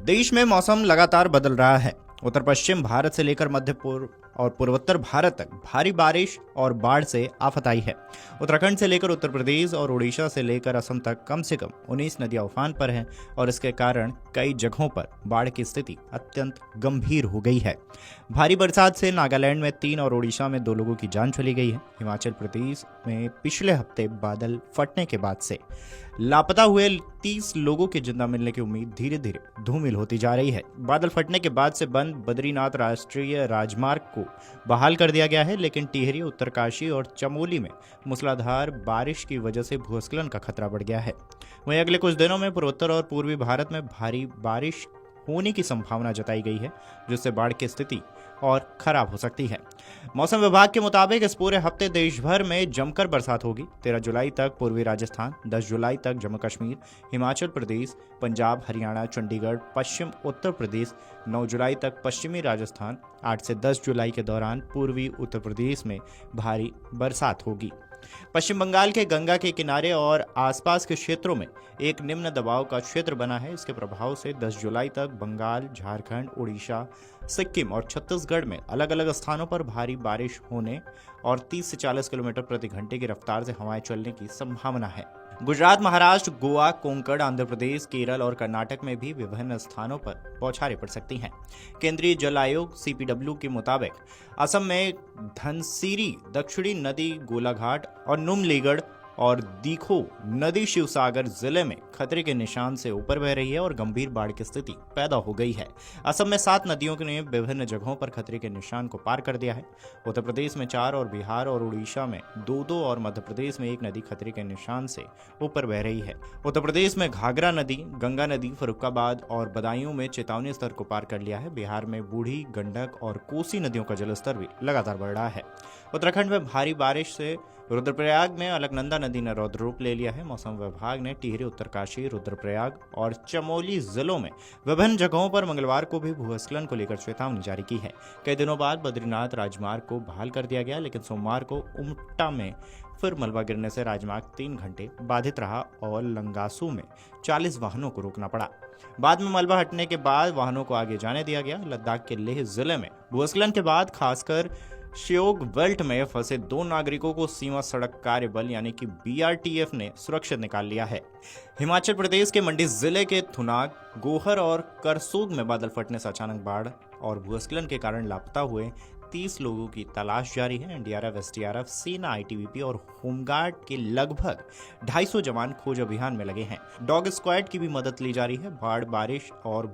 देश में मौसम लगातार बदल रहा है। उत्तर पश्चिम भारत से लेकर मध्य पूर्व और पूर्वोत्तर भारत तक भारी बारिश और बाढ़ से आफत आई है। उत्तराखंड से लेकर उत्तर प्रदेश और उड़ीसा से लेकर असम तक कम से कम 19 नदियां उफान पर हैं और इसके कारण कई जगहों पर बाढ़ की स्थिति अत्यंत गंभीर हो गई है। भारी बरसात से नागालैंड में 3 और उड़ीसा में 2 लोगों की जान चली गई है। हिमाचल प्रदेश में पिछले हफ्ते बादल फटने के बाद से लापता हुए 30 लोगों के जिंदा मिलने की उम्मीद धीरे धीरे धूमिल होती जा रही है। बादल फटने के बाद से बंद बद्रीनाथ राष्ट्रीय राजमार्ग को बहाल कर दिया गया है, लेकिन टिहरी, उत्तरकाशी और चमोली में मूसलाधार बारिश की वजह से भूस्खलन का खतरा बढ़ गया है। वहीं अगले कुछ दिनों में पूर्वोत्तर और पूर्वी भारत में भारी बारिश होने की संभावना जताई गई है, जिससे बाढ़ की स्थिति और खराब हो सकती है। मौसम विभाग के मुताबिक इस पूरे हफ्ते देश भर में जमकर बरसात होगी। 13 जुलाई तक पूर्वी राजस्थान, 10 जुलाई तक जम्मू कश्मीर, हिमाचल प्रदेश, पंजाब, हरियाणा, चंडीगढ़, पश्चिम उत्तर प्रदेश, 9 जुलाई तक पश्चिमी राजस्थान, 8 से 10 जुलाई के दौरान पूर्वी उत्तर प्रदेश में भारी बरसात होगी। पश्चिम बंगाल के गंगा के किनारे और आसपास के क्षेत्रों में एक निम्न दबाव का क्षेत्र बना है। इसके प्रभाव से 10 जुलाई तक बंगाल, झारखंड, उड़ीसा, सिक्किम और छत्तीसगढ़ में अलग अलग स्थानों पर भारी बारिश होने और 30 से 40 किलोमीटर प्रति घंटे की रफ्तार से हवाएं चलने की संभावना है। गुजरात, महाराष्ट्र, गोवा, कोंकण, आंध्र प्रदेश, केरल और कर्नाटक में भी विभिन्न स्थानों पर बौछारें पड़ सकती हैं। केंद्रीय जल आयोग सीपीडब्ल्यू के मुताबिक असम में धनसिरी दक्षिणी नदी गोलाघाट और नुमलीगढ़ और दीखो नदी शिवसागर जिले में खतरे के निशान से ऊपर बह रही है और गंभीर बाढ़ की स्थिति पैदा हो गई है। असम में 7 नदियों ने विभिन्न जगहों पर खतरे के निशान को पार कर दिया है। उत्तर प्रदेश में 4 और बिहार और उड़ीसा में 2-2 और मध्य प्रदेश में 1 नदी खतरे के निशान से ऊपर बह रही है। उत्तर प्रदेश में घाघरा नदी, गंगा नदी, फर्रुखाबाद और बदायूं में चेतावनी स्तर को पार कर लिया है। बिहार में बूढ़ी, गंडक और कोसी नदियों का जलस्तर भी लगातार बढ़ रहा है। उत्तराखंड में भारी बारिश से रुद्रप्रयाग में अलकनंदा नदी ने रौद्र रूप ले लिया है। मौसम विभाग ने टिहरी, उत्तरकाशी, रुद्रप्रयाग और चमोली जिलों में विभिन्न जगहों पर मंगलवार को भी भूस्खलन को लेकर चेतावनी जारी की है। कई दिनों बाद बद्रीनाथ राजमार्ग को बहाल कर दिया गया, लेकिन सोमवार को उमटा में फिर मलबा गिरने से राजमार्ग 3 घंटे बाधित रहा और लंगासू में 40 वाहनों को रोकना पड़ा। बाद में मलबा हटने के बाद वाहनों को आगे जाने दिया गया। लद्दाख के लेह जिले में भूस्खलन के बाद खासकर श्योक बेल्ट में फंसे 2 नागरिकों को सीमा सड़क कार्य बल यानी कि बीआरटीएफ ने सुरक्षित निकाल लिया है। हिमाचल प्रदेश के मंडी जिले के थुनाग, गोहर और करसोग में बादल फटने से अचानक बाढ़ और भूस्खलन के कारण लापता हुए 30 लोगों की तलाश जारी है। एनडीआरएफ, एसडीआरएफ, सेना, आईटीबीपी और होमगार्ड के लगभग 250 जवान खोज अभियान में लगे हैं। डॉग स्क्वाड की भी मदद ली जा रही है। बाढ़, बारिश और